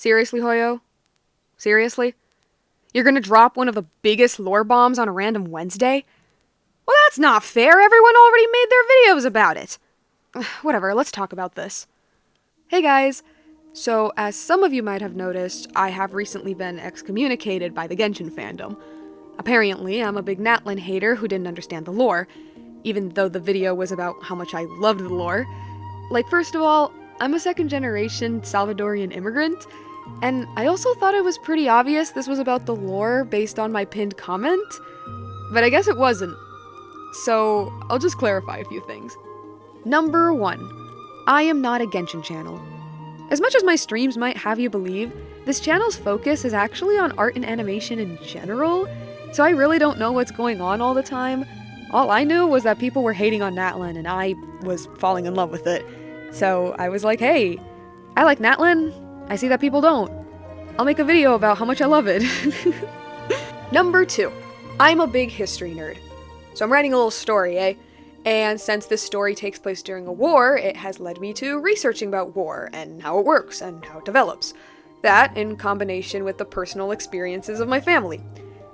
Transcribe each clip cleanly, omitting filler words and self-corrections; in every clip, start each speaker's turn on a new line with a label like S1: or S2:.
S1: Seriously, Hoyo? Seriously? You're gonna drop one of the biggest lore bombs on a random Wednesday? Well, that's not fair. Everyone already made their videos about it. Whatever, let's talk about this. Hey guys. So, as some of you might have noticed, I have recently been excommunicated by the Genshin fandom. Apparently, I'm a big Natlan hater who didn't understand the lore, even though the video was about how much I loved the lore. Like, first of all, I'm a second-generation Salvadorian immigrant, and I also thought it was pretty obvious this was about the lore based on my pinned comment, but I guess it wasn't. So, I'll just clarify a few things. Number 1. I am not a Genshin channel. As much as my streams might have you believe, this channel's focus is actually on art and animation in general, so I really don't know what's going on all the time. All I knew was that people were hating on Natlan and I was falling in love with it. So I was like, hey, I like Natlan, I see that people don't. I'll make a video about how much I love it. Number 2. I'm a big history nerd. So I'm writing a little story, eh? And since this story takes place during a war, it has led me to researching about war and how it works and how it develops. That in combination with the personal experiences of my family.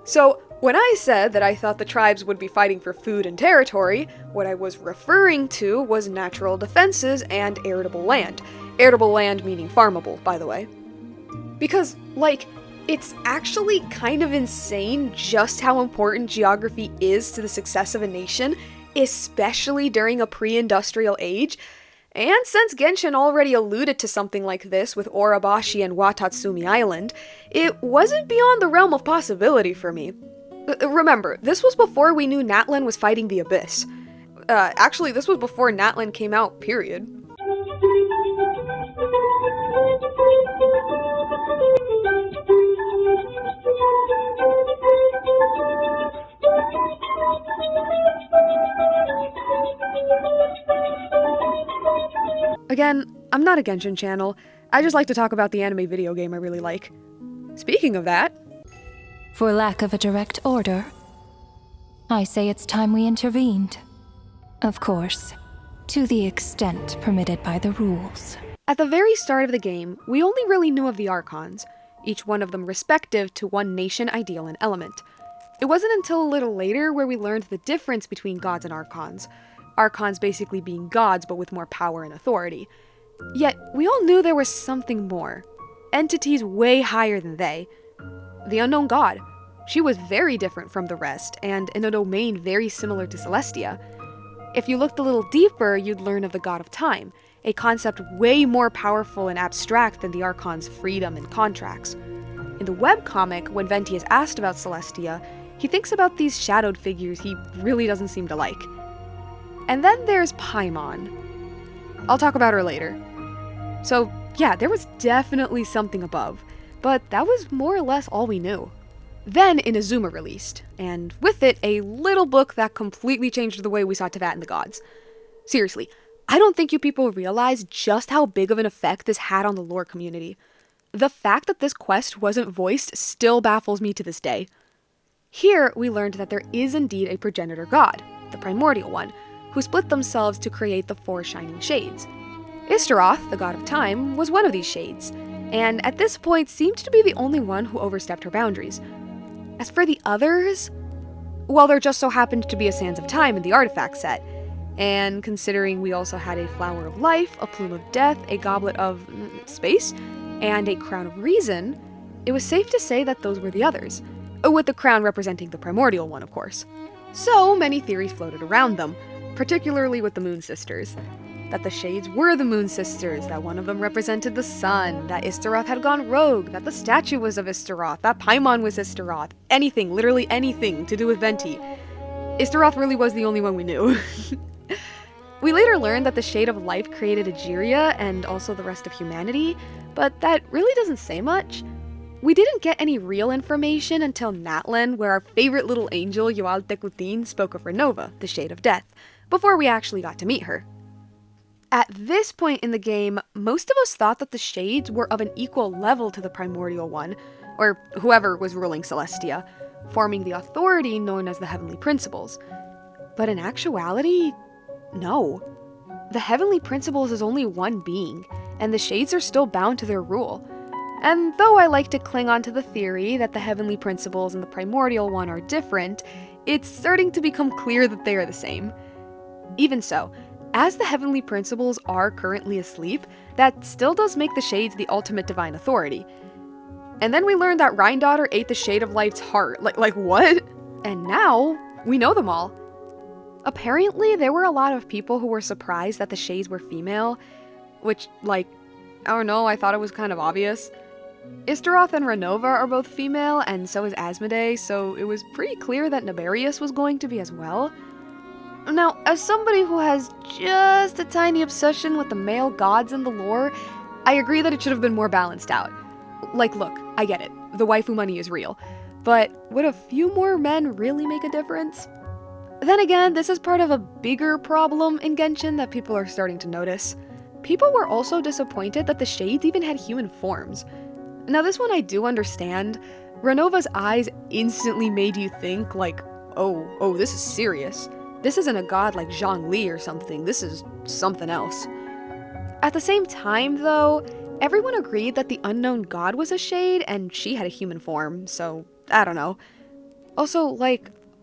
S1: So when I said that I thought the tribes would be fighting for food and territory, what I was referring to was natural defenses and arable land. Arable land meaning farmable, by the way. Because, it's actually kind of insane just how important geography is to the success of a nation, especially during a pre-industrial age. And since Genshin already alluded to something like this with Orabashi and Watatsumi Island, it wasn't beyond the realm of possibility for me. Remember, this was before we knew Natlan was fighting the Abyss. Actually, this was before Natlan came out, period. Again, I'm not a Genshin channel. I just like to talk about the anime video game I really like. Speaking of that...
S2: For lack of a direct order, I say it's time we intervened. Of course, to the extent permitted by the rules.
S1: At the very start of the game, we only really knew of the Archons, each one of them respective to one nation, ideal, and element. It wasn't until a little later where we learned the difference between gods and Archons. Archons basically being gods but with more power and authority. Yet, we all knew there was something more. Entities way higher than they. The unknown god. She was very different from the rest, and in a domain very similar to Celestia. If you looked a little deeper, you'd learn of the god of time, a concept way more powerful and abstract than the Archon's freedom and contracts. In the webcomic, when Venti is asked about Celestia, he thinks about these shadowed figures he really doesn't seem to like. And then there's Paimon. I'll talk about her later. So, yeah, there was definitely something above, but that was more or less all we knew. Then Inazuma released, and with it, a little book that completely changed the way we saw Teyvat and the gods. Seriously, I don't think you people realize just how big of an effect this had on the lore community. The fact that this quest wasn't voiced still baffles me to this day. Here, we learned that there is indeed a progenitor god, the primordial one, who split themselves to create the 4 shining shades. Istaroth, the god of time, was one of these shades, and at this point seemed to be the only one who overstepped her boundaries. As for the others, well, there just so happened to be a Sands of Time in the artifact set, and considering we also had a Flower of Life, a Plume of Death, a Goblet of Space, and a Crown of Reason, it was safe to say that those were the others, with the crown representing the primordial one, of course. So many theories floated around them, particularly with the Moon Sisters. That the Shades were the Moon Sisters, that one of them represented the sun, that Istaroth had gone rogue, that the statue was of Istaroth, that Paimon was Istaroth, anything, literally anything to do with Venti. Istaroth really was the only one we knew. We later learned that the Shade of Life created Egeria and also the rest of humanity, but that really doesn't say much. We didn't get any real information until Natlan, where our favorite little angel, Yoal Tekutin, spoke of Ronova, the Shade of Death, before we actually got to meet her. At this point in the game, most of us thought that the Shades were of an equal level to the Primordial One, or whoever was ruling Celestia, forming the authority known as the Heavenly Principles. But in actuality, no. The Heavenly Principles is only one being, and the Shades are still bound to their rule. And though I like to cling on to the theory that the heavenly principles and the primordial one are different, it's starting to become clear that they are the same. Even so, as the heavenly principles are currently asleep, that still does make the Shades the ultimate divine authority. And then we learned that Rhinedotter ate the Shade of Light's heart. Like what? And now, we know them all. Apparently, there were a lot of people who were surprised that the Shades were female, which, I don't know, I thought it was kind of obvious. Istaroth and Ronova are both female, and so is Asmoday, so it was pretty clear that Naberius was going to be as well. Now, as somebody who has just a tiny obsession with the male gods in the lore, I agree that it should have been more balanced out. Look, I get it, the waifu money is real, but would a few more men really make a difference? Then again, this is part of a bigger problem in Genshin that people are starting to notice. People were also disappointed that the Shades even had human forms. Now this one I do understand. Renova's eyes instantly made you think oh, this is serious. This isn't a god like Zhongli or something, this is something else. At the same time though, everyone agreed that the unknown god was a Shade and she had a human form, so I don't know. Also,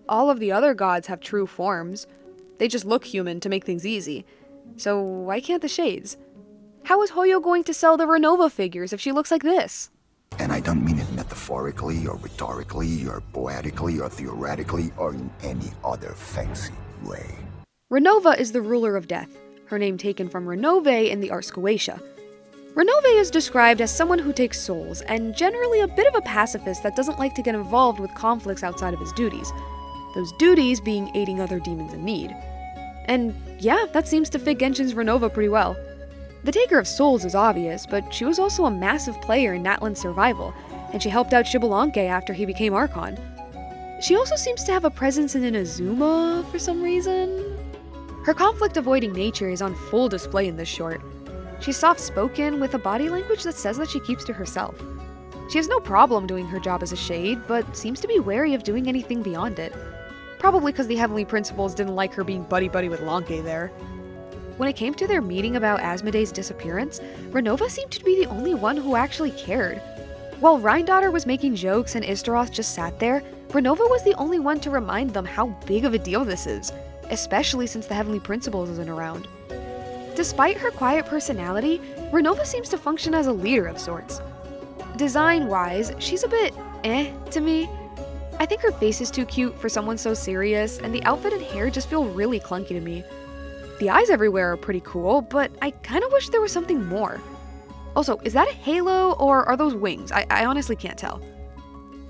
S1: all of the other gods have true forms. They just look human to make things easy. So why can't the Shades? How is Hoyo going to sell the Ronova figures if she looks like this?
S3: And I don't mean it metaphorically, or rhetorically, or poetically, or theoretically, or in any other fancy way.
S1: Ronova is the ruler of death, her name taken from Renove in the Ars Goetia. Renove is described as someone who takes souls, and generally a bit of a pacifist that doesn't like to get involved with conflicts outside of his duties. Those duties being aiding other demons in need. And yeah, that seems to fit Genshin's Ronova pretty well. The Taker of Souls is obvious, but she was also a massive player in Natlan's survival, and she helped out Xbalanque after he became Archon. She also seems to have a presence in Inazuma for some reason. Her conflict-avoiding nature is on full display in this short. She's soft-spoken with a body language that says that she keeps to herself. She has no problem doing her job as a Shade, but seems to be wary of doing anything beyond it. Probably because the Heavenly Principles didn't like her being buddy-buddy with Lanque there. When it came to their meeting about Asmoday's disappearance, Ronova seemed to be the only one who actually cared. While Rhinedotter was making jokes and Istaroth just sat there, Ronova was the only one to remind them how big of a deal this is, especially since the Heavenly Principles isn't around. Despite her quiet personality, Ronova seems to function as a leader of sorts. Design-wise, she's a bit to me. I think her face is too cute for someone so serious, and the outfit and hair just feel really clunky to me. The eyes everywhere are pretty cool, but I kinda wish there was something more. Also, is that a halo, or are those wings? I honestly can't tell.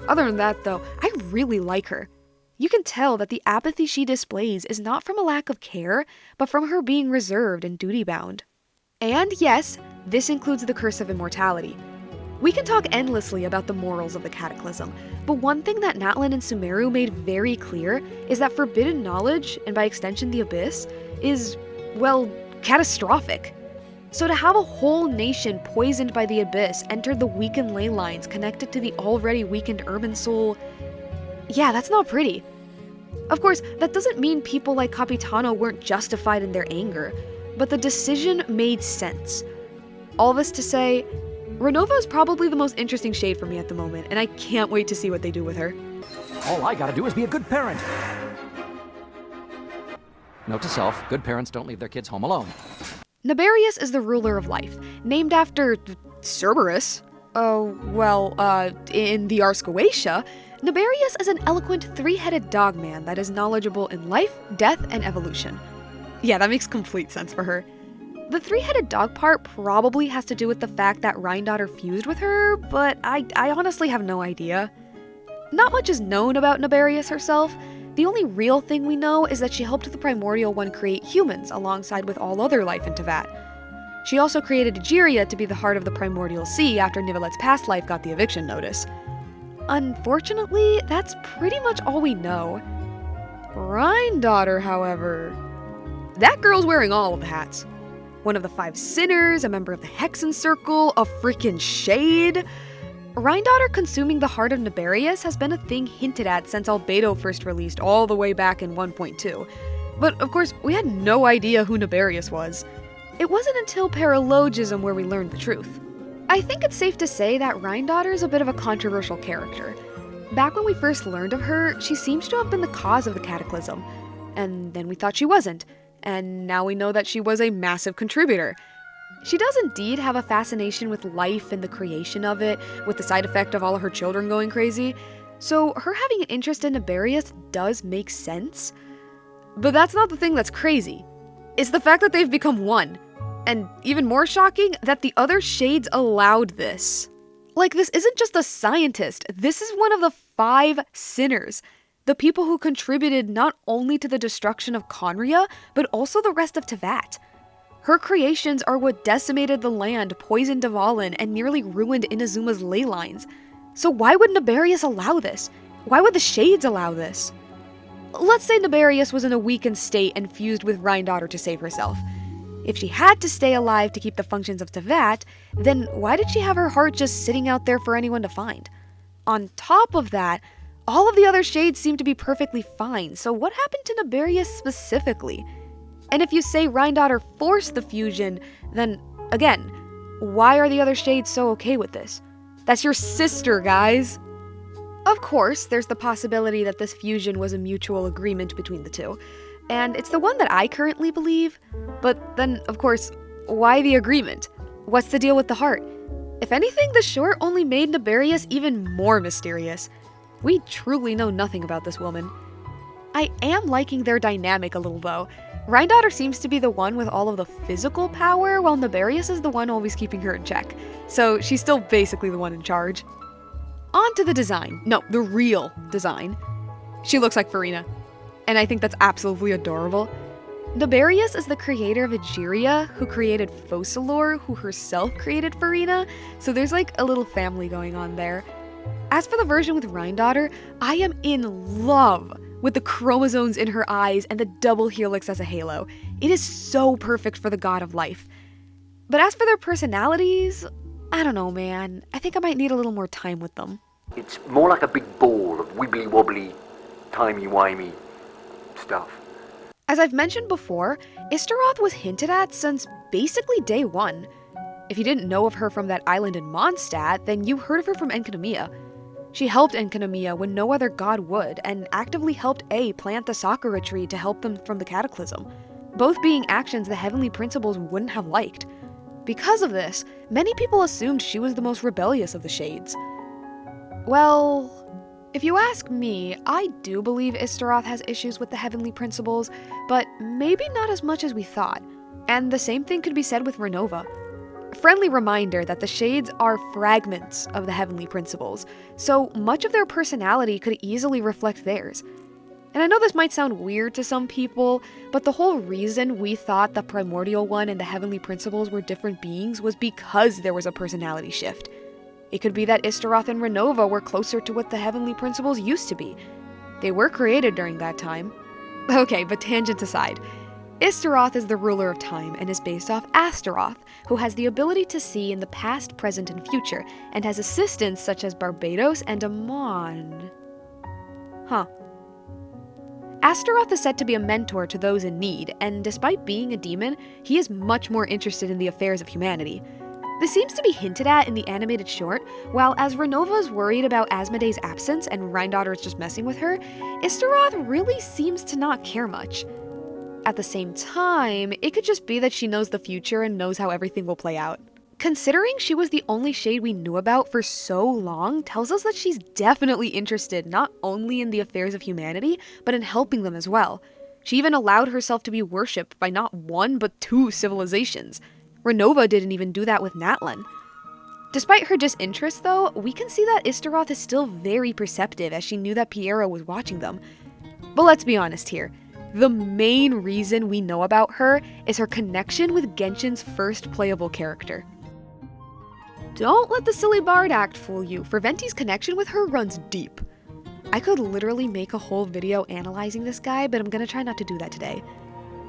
S1: Other than that, though, I really like her. You can tell that the apathy she displays is not from a lack of care, but from her being reserved and duty-bound. And yes, this includes the Curse of Immortality. We can talk endlessly about the morals of the Cataclysm, but one thing that Natlan and Sumeru made very clear is that forbidden knowledge, and by extension the Abyss, is, well, catastrophic. So to have a whole nation poisoned by the Abyss enter the weakened ley lines connected to the already weakened urban soul, yeah, that's not pretty. Of course, that doesn't mean people like Capitano weren't justified in their anger, but the decision made sense. All this to say, Ronova is probably the most interesting Shade for me at the moment, and I can't wait to see what they do with her.
S4: All I gotta do is be a good parent. Note to self, good parents don't leave their kids home alone.
S1: Naberius is the ruler of life, named after Cerberus. In the Ars Goetia, Naberius is an eloquent three-headed dogman that is knowledgeable in life, death, and evolution. Yeah, that makes complete sense for her. The three-headed dog part probably has to do with the fact that Rhinedotter fused with her, but I honestly have no idea. Not much is known about Naberius herself. The only real thing we know is that she helped the Primordial One create humans alongside with all other life in Teyvat. She also created Egeria to be the heart of the Primordial Sea after Nivelet's past life got the eviction notice. Unfortunately, that's pretty much all we know. Rhinedotter, however... that girl's wearing all of the hats. One of the 5 sinners, a member of the Hexen Circle, a freaking Shade. Rhinedotter consuming the heart of Naberius has been a thing hinted at since Albedo first released all the way back in 1.2. But of course, we had no idea who Naberius was. It wasn't until Paralogism where we learned the truth. I think it's safe to say that Rhinedotter is a bit of a controversial character. Back when we first learned of her, she seems to have been the cause of the cataclysm, and then we thought she wasn't, and now we know that she was a massive contributor. She does indeed have a fascination with life and the creation of it, with the side effect of all of her children going crazy, so her having an interest in Naberius does make sense. But that's not the thing that's crazy. It's the fact that they've become one. And even more shocking, that the other shades allowed this. Like, this isn't just a scientist, this is one of the 5 sinners. The people who contributed not only to the destruction of Conria, but also the rest of Tevat. Her creations are what decimated the land, poisoned Dvalin, and nearly ruined Inazuma's ley lines. So why would Naberius allow this? Why would the Shades allow this? Let's say Naberius was in a weakened state and fused with Rhinedotter to save herself. If she had to stay alive to keep the functions of Tevat, then why did she have her heart just sitting out there for anyone to find? On top of that, all of the other Shades seem to be perfectly fine, so what happened to Naberius specifically? And if you say Rhinedotter forced the fusion, then, again, why are the other Shades so okay with this? That's your sister, guys! Of course, there's the possibility that this fusion was a mutual agreement between the two, and it's the one that I currently believe. But then, of course, why the agreement? What's the deal with the heart? If anything, the short only made Naberius even more mysterious. We truly know nothing about this woman. I am liking their dynamic a little, though. Rhinedotter seems to be the one with all of the physical power, while Naberius is the one always keeping her in check. So she's still basically the one in charge. On to the design. No, the real design. She looks like Farina, and I think that's absolutely adorable. Naberius is the creator of Egeria, who created Focalor, who herself created Farina, so there's like a little family going on there. As for the version with Rhinedotter, I am in love with the chromosomes in her eyes and the double helix as a halo. It is so perfect for the god of life. But as for their personalities, I don't know, man. I think I might need a little more time with them.
S5: It's more like a big ball of wibbly-wobbly, timey-wimey stuff.
S1: As I've mentioned before, Istaroth was hinted at since basically day one. If you didn't know of her from that island in Mondstadt, then you heard of her from Enkanomiya. She helped Enkanomiya when no other god would, and actively helped A plant the Sakura tree to help them from the cataclysm, both being actions the Heavenly Principles wouldn't have liked. Because of this, many people assumed she was the most rebellious of the Shades. Well, if you ask me, I do believe Istaroth has issues with the Heavenly Principles, but maybe not as much as we thought. And the same thing could be said with Ronova. Friendly reminder that the Shades are fragments of the Heavenly Principles, so much of their personality could easily reflect theirs. And I know this might sound weird to some people, but the whole reason we thought the Primordial One and the Heavenly Principles were different beings was because there was a personality shift. It could be that Istaroth and Ronova were closer to what the Heavenly Principles used to be. They were created during that time. Okay, but tangent aside, Istaroth is the ruler of time and is based off Astaroth, who has the ability to see in the past, present, and future, and has assistants such as Barbados and Amon. Huh. Astaroth is said to be a mentor to those in need, and despite being a demon, he is much more interested in the affairs of humanity. This seems to be hinted at in the animated short, while as Ronova is worried about Asmoday's absence and Rhinedotter is just messing with her, Istaroth really seems to not care much. At the same time, it could just be that she knows the future and knows how everything will play out. Considering she was the only Shade we knew about for so long tells us that she's definitely interested not only in the affairs of humanity, but in helping them as well. She even allowed herself to be worshipped by not one but 2 civilizations. Ronova didn't even do that with Natlan. Despite her disinterest though, we can see that Istaroth is still very perceptive as she knew that Piero was watching them. But let's be honest here. The main reason we know about her is her connection with Genshin's first playable character. Don't let the silly bard act fool you, for Venti's connection with her runs deep. I could literally make a whole video analyzing this guy, but I'm gonna try not to do that today.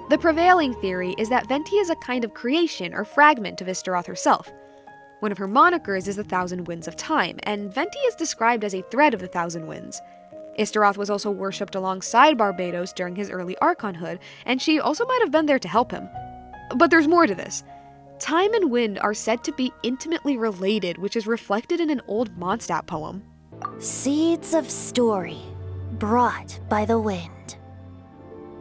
S1: The prevailing theory is that Venti is a kind of creation or fragment of Istaroth herself. One of her monikers is the 1,000 Winds of Time, and Venti is described as a thread of the 1,000 Winds. Istaroth was also worshipped alongside Barbados during his early Archonhood, and she also might have been there to help him. But there's more to this. Time and wind are said to be intimately related, which is reflected in an old Mondstadt poem.
S6: Seeds of story, brought by the wind.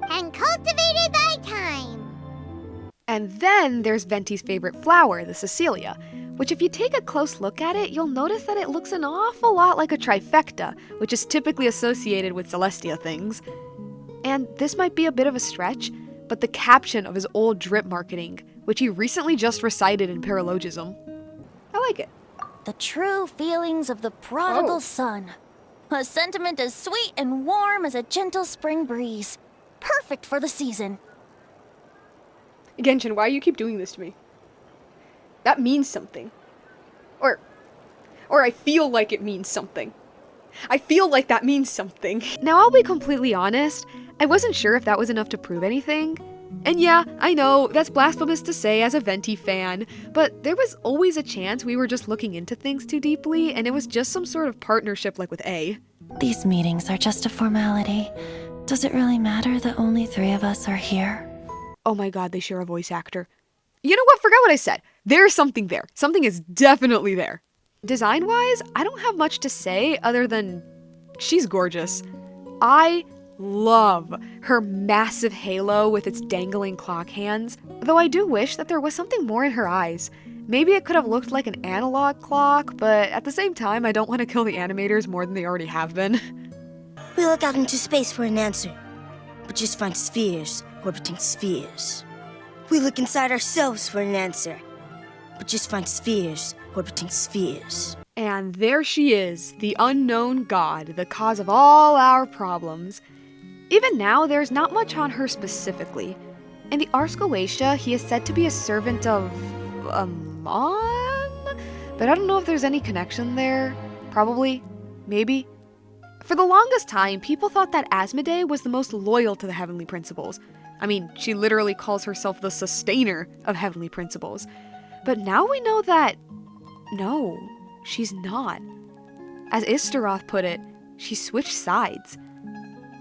S7: And cultivated by time.
S1: And then there's Venti's favorite flower, the Cecilia, which if you take a close look at it, you'll notice that it looks an awful lot like a trifecta, which is typically associated with Celestia things. And this might be a bit of a stretch, but the caption of his old drip marketing, which he recently just recited in paralogism. I like it.
S6: The true feelings of the prodigal son. A sentiment as sweet and warm as a gentle spring breeze. Perfect for the season.
S1: Genshin, why do you keep doing this to me? That means something. Or I feel like it means something. I feel like that means something. Now, I'll be completely honest, I wasn't sure if that was enough to prove anything. And yeah, I know, that's blasphemous to say as a Venti fan, but there was always a chance we were just looking into things too deeply, and it was just some sort of partnership like with A.
S2: These meetings are just a formality. Does it really matter that only 3 of us are here?
S1: Oh my god, they share a voice actor. You know what? Forgot what I said. There's something there. Something is definitely there. Design-wise, I don't have much to say other than she's gorgeous. I love her massive halo with its dangling clock hands, though I do wish that there was something more in her eyes. Maybe it could have looked like an analog clock, but at the same time, I don't want to kill the animators more than they already have been.
S8: We look out into space for an answer, but just find spheres orbiting spheres. We look inside ourselves for an answer, but just find spheres orbiting spheres.
S1: And there she is, the unknown god, the cause of all our problems. Even now, there's not much on her specifically. In the Ars Goetia, he is said to be a servant of Amon? But I don't know if there's any connection there. Probably. Maybe. For the longest time, people thought that Asmoday was the most loyal to the heavenly principles. I mean, she literally calls herself the sustainer of heavenly principles. But now we know that, no, she's not. As Istaroth put it, she switched sides.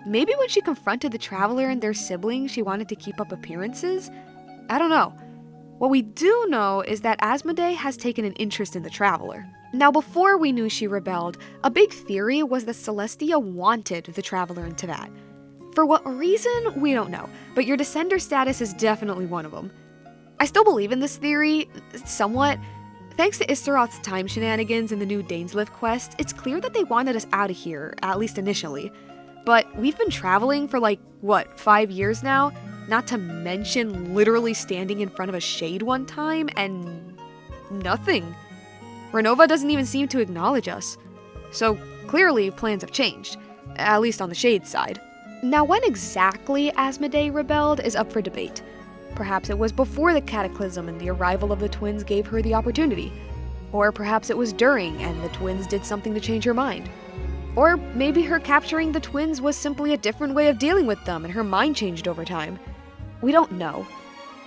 S1: Maybe when she confronted the Traveler and their siblings, she wanted to keep up appearances? I don't know. What we do know is that Asmoday has taken an interest in the Traveler. Now, before we knew she rebelled, a big theory was that Celestia wanted the Traveler in Teyvat. For what reason, we don't know, but your Descender status is definitely one of them. I still believe in this theory, somewhat. Thanks to Istaroth's time shenanigans in the new Dainslift quest, it's clear that they wanted us out of here, at least initially. But we've been traveling for 5 years now? Not to mention literally standing in front of a shade one time, and nothing. Ronova doesn't even seem to acknowledge us. So clearly plans have changed, at least on the shade side. Now, when exactly Asmoday rebelled is up for debate. Perhaps it was before the Cataclysm and the arrival of the twins gave her the opportunity. Or perhaps it was during and the twins did something to change her mind. Or maybe her capturing the twins was simply a different way of dealing with them and her mind changed over time. We don't know.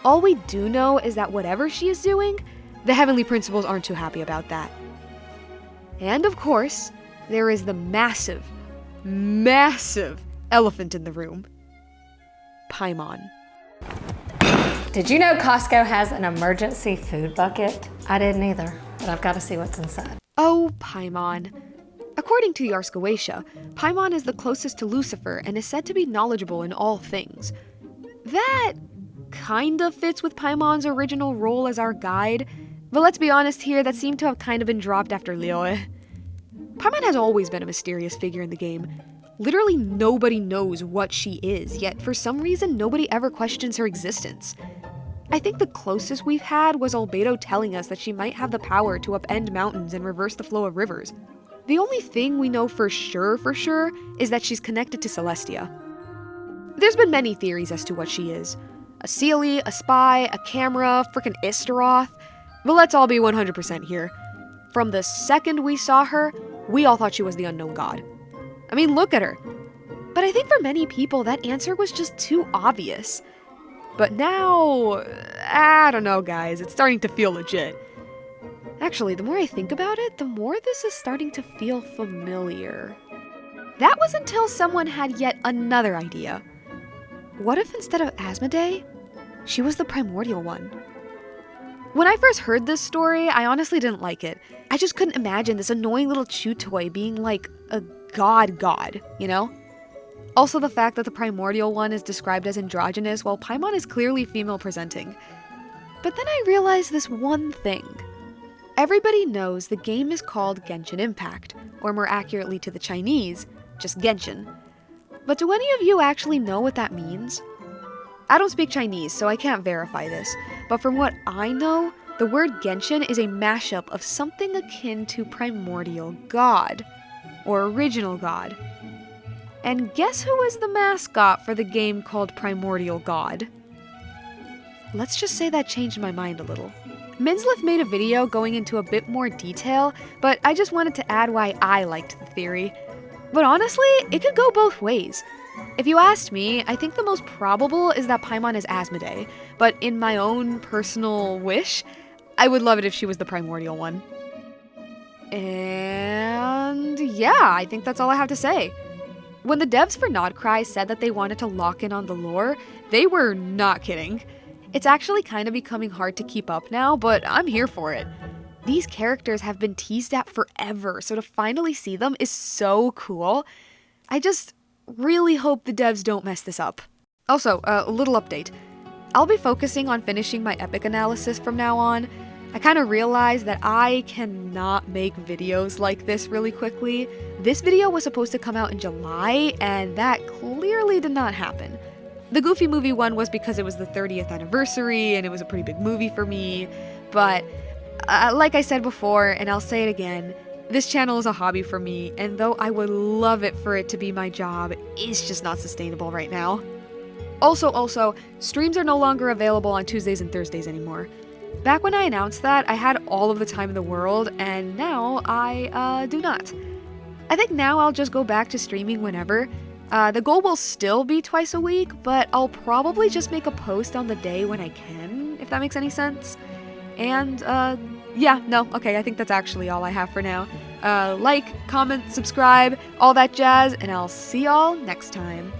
S1: All we do know is that whatever she is doing, the heavenly principles aren't too happy about that. And of course, there is the massive, massive elephant in the room. Paimon.
S9: Did you know Costco has an emergency food bucket? I didn't either, but I've got to see what's inside.
S1: Oh, Paimon. According to the Ars Goetia, Paimon is the closest to Lucifer and is said to be knowledgeable in all things. That kinda fits with Paimon's original role as our guide, but let's be honest here, that seemed to have kind of been dropped after Liyue. Paimon has always been a mysterious figure in the game. Literally nobody knows what she is, yet for some reason nobody ever questions her existence. I think the closest we've had was Albedo telling us that she might have the power to upend mountains and reverse the flow of rivers. The only thing we know for sure, is that she's connected to Celestia. There's been many theories as to what she is. A Seelie, a spy, a camera, frickin' Istaroth. But let's all be 100% here. From the second we saw her, we all thought she was the unknown god. I mean, look at her. But I think for many people, that answer was just too obvious. But now, I don't know, guys, it's starting to feel legit. Actually, the more I think about it, the more this is starting to feel familiar. That was until someone had yet another idea. What if instead of Asmoday, she was the primordial one? When I first heard this story, I honestly didn't like it. I just couldn't imagine this annoying little chew toy being like a god, you know? Also the fact that the primordial one is described as androgynous while Paimon is clearly female presenting. But then I realized this one thing. Everybody knows the game is called Genshin Impact, or more accurately to the Chinese, just Genshin. But do any of you actually know what that means? I don't speak Chinese, so I can't verify this, but from what I know, the word Genshin is a mashup of something akin to primordial god, or original god. And guess who is the mascot for the game called Primordial God? Let's just say that changed my mind a little. Minslif made a video going into a bit more detail, but I just wanted to add why I liked the theory. But honestly, it could go both ways. If you asked me, I think the most probable is that Paimon is Asmoday, but in my own personal wish, I would love it if she was the primordial one. And yeah, I think that's all I have to say. When the devs for Nodcry said that they wanted to lock in on the lore, they were not kidding. It's actually kind of becoming hard to keep up now, but I'm here for it. These characters have been teased at forever, so to finally see them is so cool. I just really hope the devs don't mess this up. Also, a little update. I'll be focusing on finishing my epic analysis from now on. I kind of realized that I cannot make videos like this really quickly. This video was supposed to come out in July, and that clearly did not happen. The Goofy movie one was because it was the 30th anniversary, and it was a pretty big movie for me, but like I said before, and I'll say it again, this channel is a hobby for me, and though I would love it for it to be my job, it's just not sustainable right now. Also, streams are no longer available on Tuesdays and Thursdays anymore. Back when I announced that, I had all of the time in the world, and now I do not. I think now I'll just go back to streaming whenever. The goal will still be twice a week, but I'll probably just make a post on the day when I can, if that makes any sense. And, yeah, no, okay, I think that's actually all I have for now. Like, comment, subscribe, all that jazz, and I'll see y'all next time.